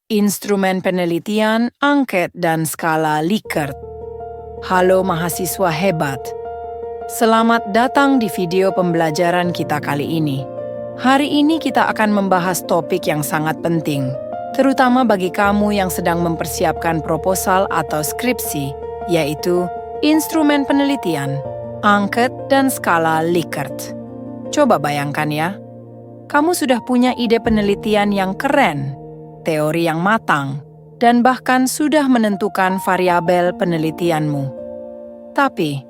Instrumen penelitian, angket, dan skala Likert. Halo mahasiswa hebat. Selamat datang di video pembelajaran kita kali ini. Hari ini kita akan membahas topik yang sangat penting, terutama bagi kamu yang sedang mempersiapkan proposal atau skripsi, yaitu instrumen penelitian, angket, dan skala Likert. Coba bayangkan ya, kamu sudah punya ide penelitian yang keren, teori yang matang, dan bahkan sudah menentukan variabel penelitianmu. Tapi,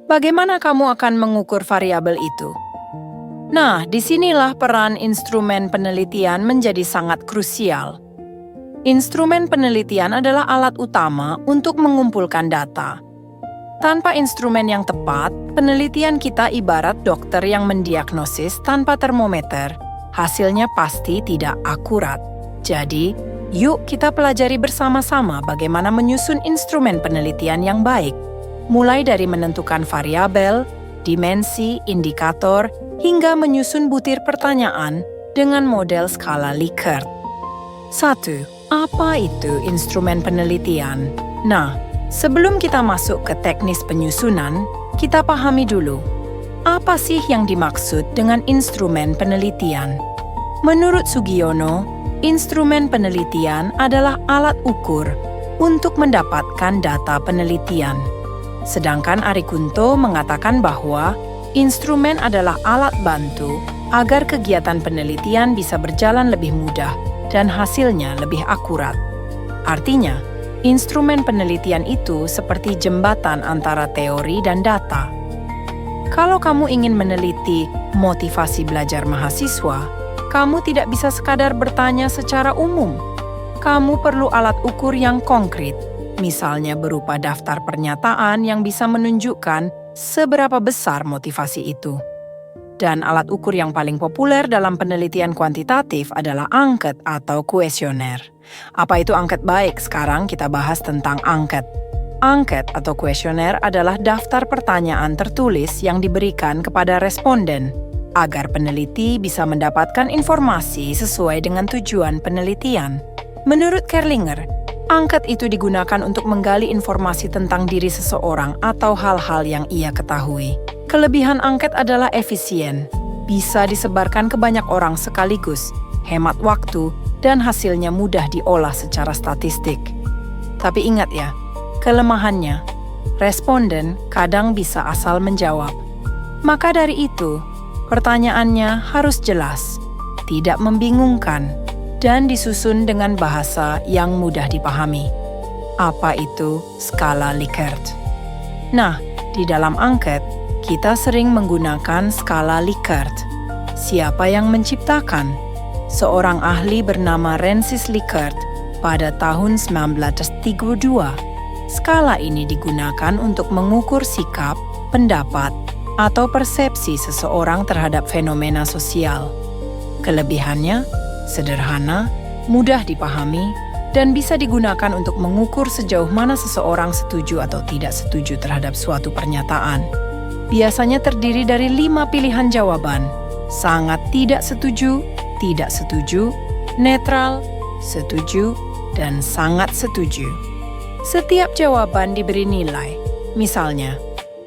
bagaimana kamu akan mengukur variabel itu? Nah, disinilah peran instrumen penelitian menjadi sangat krusial. Instrumen penelitian adalah alat utama untuk mengumpulkan data. Tanpa instrumen yang tepat, penelitian kita ibarat dokter yang mendiagnosis tanpa termometer. Hasilnya pasti tidak akurat. Jadi, yuk kita pelajari bersama-sama bagaimana menyusun instrumen penelitian yang baik. Mulai dari menentukan variabel, dimensi, indikator, hingga menyusun butir pertanyaan dengan model skala Likert. 1. Apa itu instrumen penelitian? Nah, sebelum kita masuk ke teknis penyusunan, kita pahami dulu, apa sih yang dimaksud dengan instrumen penelitian? Menurut Sugiono, instrumen penelitian adalah alat ukur untuk mendapatkan data penelitian. Sedangkan Arikunto mengatakan bahwa instrumen adalah alat bantu agar kegiatan penelitian bisa berjalan lebih mudah dan hasilnya lebih akurat. Artinya, instrumen penelitian itu seperti jembatan antara teori dan data. Kalau kamu ingin meneliti motivasi belajar mahasiswa, kamu tidak bisa sekadar bertanya secara umum. Kamu perlu alat ukur yang konkret, misalnya berupa daftar pernyataan yang bisa menunjukkan seberapa besar motivasi itu. Dan alat ukur yang paling populer dalam penelitian kuantitatif adalah angket atau kuesioner. Apa itu angket baik? Sekarang kita bahas tentang angket. Angket atau kuesioner adalah daftar pertanyaan tertulis yang diberikan kepada responden, agar peneliti bisa mendapatkan informasi sesuai dengan tujuan penelitian. Menurut Kerlinger, angket itu digunakan untuk menggali informasi tentang diri seseorang atau hal-hal yang ia ketahui. Kelebihan angket adalah efisien, bisa disebarkan ke banyak orang sekaligus, hemat waktu, dan hasilnya mudah diolah secara statistik. Tapi ingat ya, kelemahannya, responden kadang bisa asal menjawab. Maka dari itu, pertanyaannya harus jelas, tidak membingungkan, dan disusun dengan bahasa yang mudah dipahami. Apa itu skala Likert? Nah, di dalam angket, kita sering menggunakan skala Likert. Siapa yang menciptakan? Seorang ahli bernama Rensis Likert pada tahun 1932. Skala ini digunakan untuk mengukur sikap, pendapat, atau persepsi seseorang terhadap fenomena sosial. Kelebihannya sederhana, mudah dipahami, dan bisa digunakan untuk mengukur sejauh mana seseorang setuju atau tidak setuju terhadap suatu pernyataan. Biasanya terdiri dari 5 pilihan jawaban: sangat tidak setuju, netral, setuju, dan sangat setuju. Setiap jawaban diberi nilai, misalnya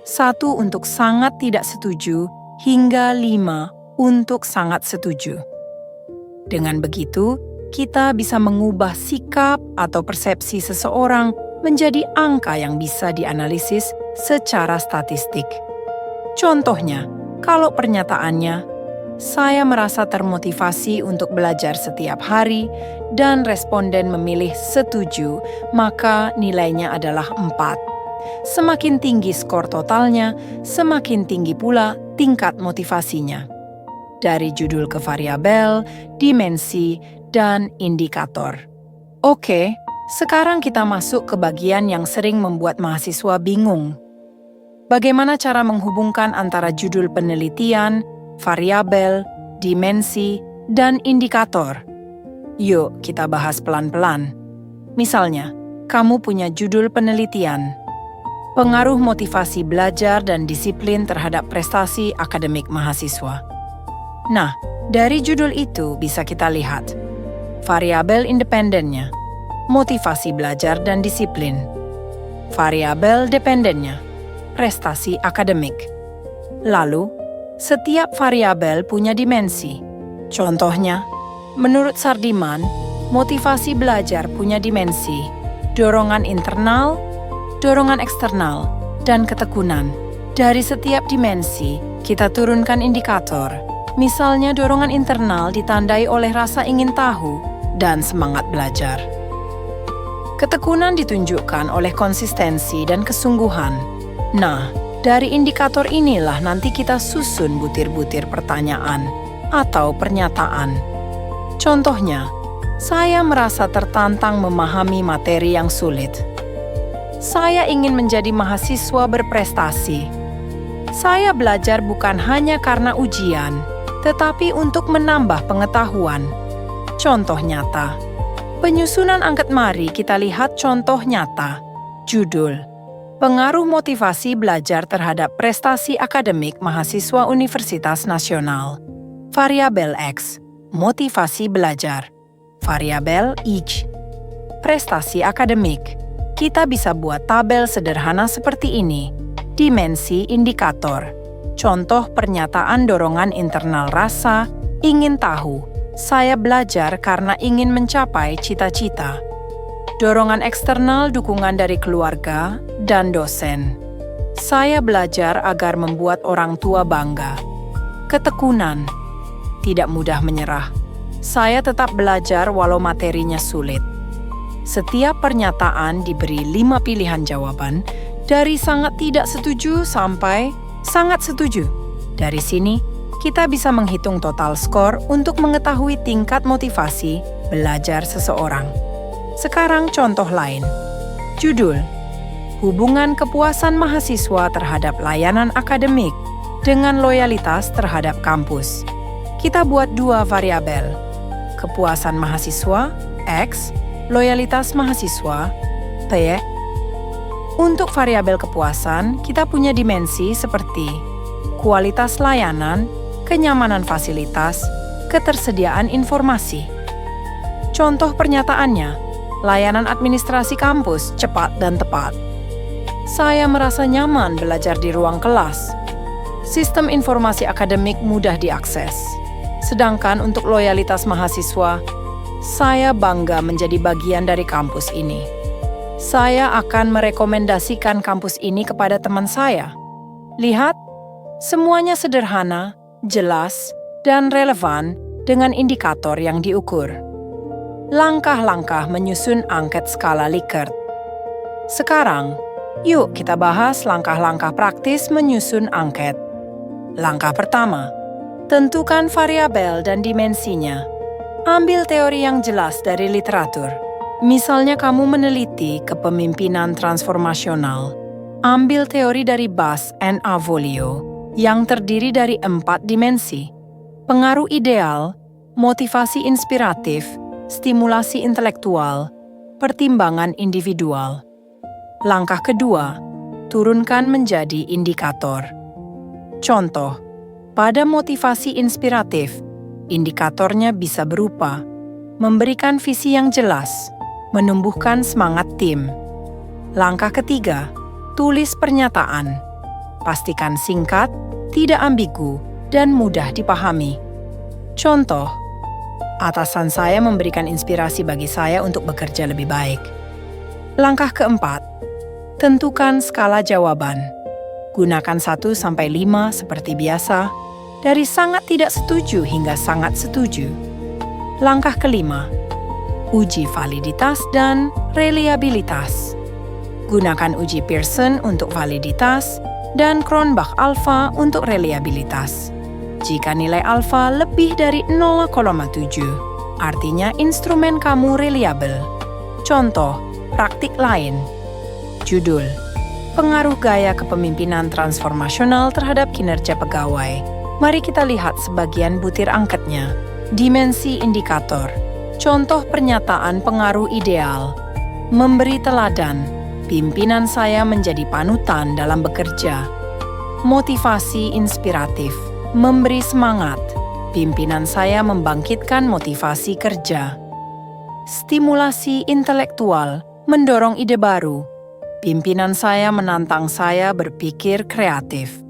1 untuk sangat tidak setuju hingga 5 untuk sangat setuju. Dengan begitu, kita bisa mengubah sikap atau persepsi seseorang menjadi angka yang bisa dianalisis secara statistik. Contohnya, kalau pernyataannya, "Saya merasa termotivasi untuk belajar setiap hari," dan responden memilih setuju, maka nilainya adalah 4. Semakin tinggi skor totalnya, semakin tinggi pula tingkat motivasinya. Dari judul ke variabel, dimensi, dan indikator. Oke, sekarang kita masuk ke bagian yang sering membuat mahasiswa bingung. Bagaimana cara menghubungkan antara judul penelitian, variabel, dimensi, dan indikator? Yuk kita bahas pelan-pelan. Misalnya, kamu punya judul penelitian, pengaruh motivasi belajar dan disiplin terhadap prestasi akademik mahasiswa. Nah, dari judul itu bisa kita lihat, Variabel independennya, motivasi belajar dan disiplin. Variabel dependennya, prestasi akademik. Lalu, setiap variabel punya dimensi. Contohnya, menurut Sardiman, motivasi belajar punya dimensi, dorongan internal, dorongan eksternal, dan ketekunan. Dari setiap dimensi, kita turunkan indikator. Misalnya dorongan internal ditandai oleh rasa ingin tahu dan semangat belajar. Ketekunan ditunjukkan oleh konsistensi dan kesungguhan. Nah, dari indikator inilah nanti kita susun butir-butir pertanyaan atau pernyataan. Contohnya, saya merasa tertantang memahami materi yang sulit. Saya ingin menjadi mahasiswa berprestasi. Saya belajar bukan hanya karena ujian, tetapi untuk menambah pengetahuan. Contoh nyata. Penyusunan angket mari kita lihat contoh nyata. Judul: Pengaruh motivasi belajar terhadap prestasi akademik mahasiswa Universitas Nasional. Variabel X, motivasi belajar. Variabel Y, prestasi akademik. Kita bisa buat tabel sederhana seperti ini. Dimensi indikator. Contoh pernyataan dorongan internal rasa, ingin tahu. Saya belajar karena ingin mencapai cita-cita. Dorongan eksternal dukungan dari keluarga dan dosen. Saya belajar agar membuat orang tua bangga. Ketekunan. Tidak mudah menyerah. Saya tetap belajar walau materinya sulit. Setiap pernyataan diberi 5 pilihan jawaban, dari sangat tidak setuju sampai sangat setuju. Dari sini, kita bisa menghitung total skor untuk mengetahui tingkat motivasi belajar seseorang. Sekarang contoh lain. Judul: Hubungan kepuasan mahasiswa terhadap layanan akademik dengan loyalitas terhadap kampus. Kita buat 2 variabel. Kepuasan mahasiswa, X, loyalitas mahasiswa, P. Untuk variabel kepuasan, kita punya dimensi seperti kualitas layanan, kenyamanan fasilitas, ketersediaan informasi. Contoh pernyataannya, layanan administrasi kampus cepat dan tepat. Saya merasa nyaman belajar di ruang kelas. Sistem informasi akademik mudah diakses. Sedangkan untuk loyalitas mahasiswa, saya bangga menjadi bagian dari kampus ini. Saya akan merekomendasikan kampus ini kepada teman saya. Lihat, semuanya sederhana, jelas, dan relevan dengan indikator yang diukur. Langkah-langkah menyusun angket skala Likert. Sekarang, yuk kita bahas langkah-langkah praktis menyusun angket. Langkah pertama, tentukan variabel dan dimensinya. Ambil teori yang jelas dari literatur. Misalnya kamu meneliti kepemimpinan transformasional. Ambil teori dari Bass and Avolio yang terdiri dari 4 dimensi: pengaruh ideal, motivasi inspiratif, stimulasi intelektual, pertimbangan individual. Langkah kedua, turunkan menjadi indikator. Contoh, pada motivasi inspiratif, indikatornya bisa berupa memberikan visi yang jelas, menumbuhkan semangat tim. Langkah ketiga, tulis pernyataan. Pastikan singkat, tidak ambigu, dan mudah dipahami. Contoh, atasan saya memberikan inspirasi bagi saya untuk bekerja lebih baik. Langkah keempat, tentukan skala jawaban. Gunakan 1 sampai 5 seperti biasa, dari sangat tidak setuju hingga sangat setuju. Langkah kelima, uji validitas dan reliabilitas. Gunakan uji Pearson untuk validitas dan Cronbach-Alpha untuk reliabilitas. Jika nilai alfa lebih dari 0,7, artinya instrumen kamu reliabel. Contoh, praktik lain. Judul: Pengaruh gaya kepemimpinan transformasional terhadap kinerja pegawai. Mari kita lihat sebagian butir angketnya. Dimensi indikator. Contoh pernyataan pengaruh ideal. Memberi teladan. Pimpinan saya menjadi panutan dalam bekerja. Motivasi inspiratif. Memberi semangat. Pimpinan saya membangkitkan motivasi kerja. stimulasi intelektual, mendorong ide baru. Pimpinan saya menantang saya berpikir kreatif.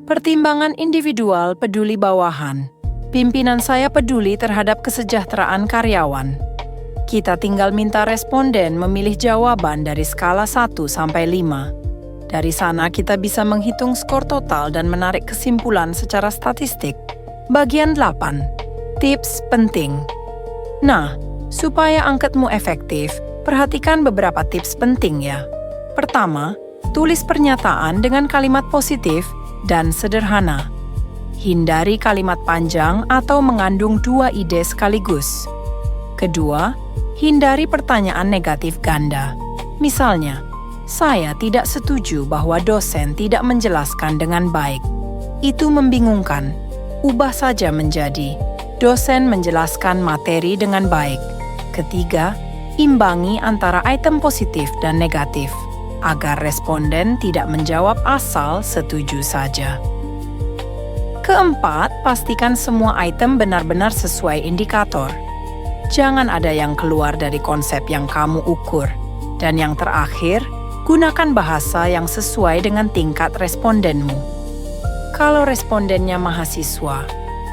Pertimbangan individual peduli bawahan. Pimpinan saya peduli terhadap kesejahteraan karyawan. Kita tinggal minta responden memilih jawaban dari skala 1 sampai 5. Dari sana kita bisa menghitung skor total dan menarik kesimpulan secara statistik. Bagian 8. Tips penting. Nah, supaya angketmu efektif, perhatikan beberapa tips penting ya. Pertama, tulis pernyataan dengan kalimat positif dan sederhana. Hindari kalimat panjang atau mengandung 2 ide sekaligus. Kedua, hindari pertanyaan negatif ganda. Misalnya, saya tidak setuju bahwa dosen tidak menjelaskan dengan baik. Itu membingungkan. Ubah saja menjadi, dosen menjelaskan materi dengan baik. Ketiga, imbangi antara item positif dan negatif, agar responden tidak menjawab asal setuju saja. Keempat, pastikan semua item benar-benar sesuai indikator. Jangan ada yang keluar dari konsep yang kamu ukur. Dan yang terakhir, gunakan bahasa yang sesuai dengan tingkat respondenmu. Kalau respondennya mahasiswa,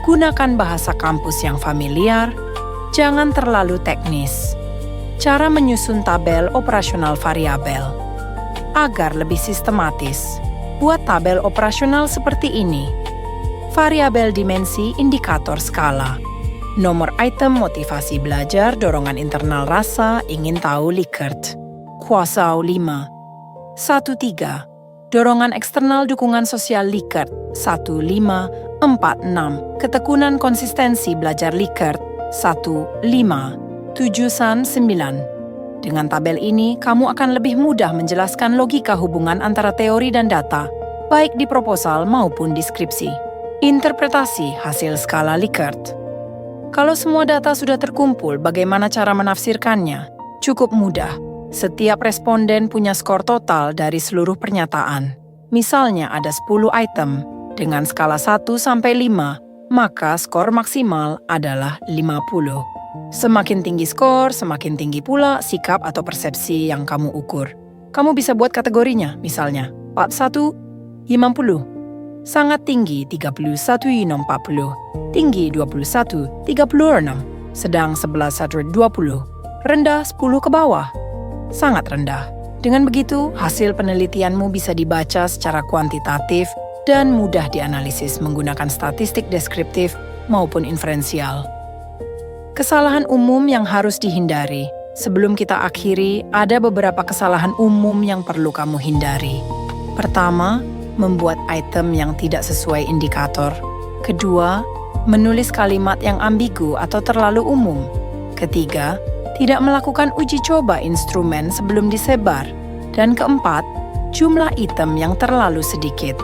gunakan bahasa kampus yang familiar, jangan terlalu teknis. Cara menyusun tabel operasional variabel. Agar lebih sistematis, buat tabel operasional seperti ini. Variabel dimensi indikator skala. Nomor item motivasi belajar, dorongan internal rasa, ingin tahu Likert. Kuasau 5. 1.3. Dorongan eksternal dukungan sosial Likert. 1.5.4.6. Ketekunan konsistensi belajar Likert. 1.5.7.9. Dengan tabel ini, kamu akan lebih mudah menjelaskan logika hubungan antara teori dan data, baik di proposal maupun di skripsi. Interpretasi hasil skala Likert. Kalau semua data sudah terkumpul, bagaimana cara menafsirkannya? Cukup mudah. Setiap responden punya skor total dari seluruh pernyataan. Misalnya ada 10 item, dengan skala 1 sampai 5, maka skor maksimal adalah 50. Semakin tinggi skor, semakin tinggi pula sikap atau persepsi yang kamu ukur. Kamu bisa buat kategorinya, misalnya 41, 50. Sangat tinggi 31/40, tinggi 21/36, sedang 11/20, rendah 10 ke bawah, sangat rendah. Dengan begitu, hasil penelitianmu bisa dibaca secara kuantitatif dan mudah dianalisis menggunakan statistik deskriptif maupun inferensial. Kesalahan umum yang harus dihindari. Sebelum kita akhiri, ada beberapa kesalahan umum yang perlu kamu hindari. Pertama, membuat item yang tidak sesuai indikator. Kedua, menulis kalimat yang ambigu atau terlalu umum. Ketiga, tidak melakukan uji coba instrumen sebelum disebar. Dan keempat, jumlah item yang terlalu sedikit.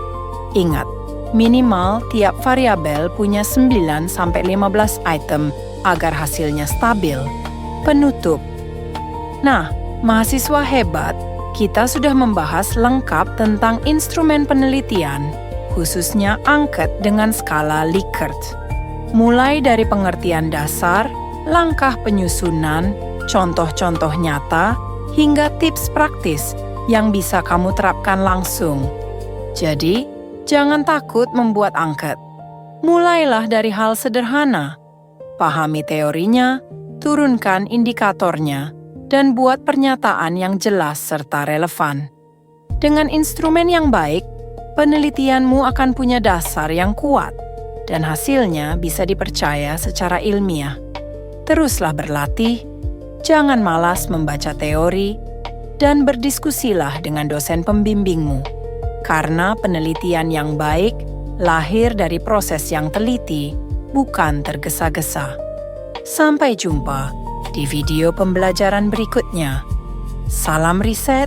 Ingat, minimal tiap variabel punya 9-15 item agar hasilnya stabil. Penutup. Nah, mahasiswa hebat, kita sudah membahas lengkap tentang instrumen penelitian, khususnya angket dengan skala Likert. Mulai dari pengertian dasar, langkah penyusunan, contoh-contoh nyata, hingga tips praktis yang bisa kamu terapkan langsung. Jadi, jangan takut membuat angket. Mulailah dari hal sederhana. Pahami teorinya, turunkan indikatornya, dan buat pernyataan yang jelas serta relevan. Dengan instrumen yang baik, penelitianmu akan punya dasar yang kuat, dan hasilnya bisa dipercaya secara ilmiah. Teruslah berlatih, jangan malas membaca teori, dan berdiskusilah dengan dosen pembimbingmu. Karena penelitian yang baik lahir dari proses yang teliti, bukan tergesa-gesa. Sampai jumpa di video pembelajaran berikutnya. Salam riset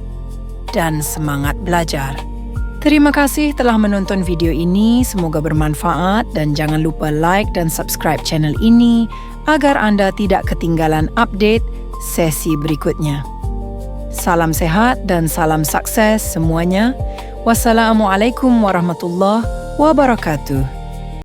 dan semangat belajar. Terima kasih telah menonton video ini, semoga bermanfaat dan jangan lupa like dan subscribe channel ini agar Anda tidak ketinggalan update sesi berikutnya. Salam sehat dan salam sukses semuanya. Wassalamualaikum warahmatullahi wabarakatuh.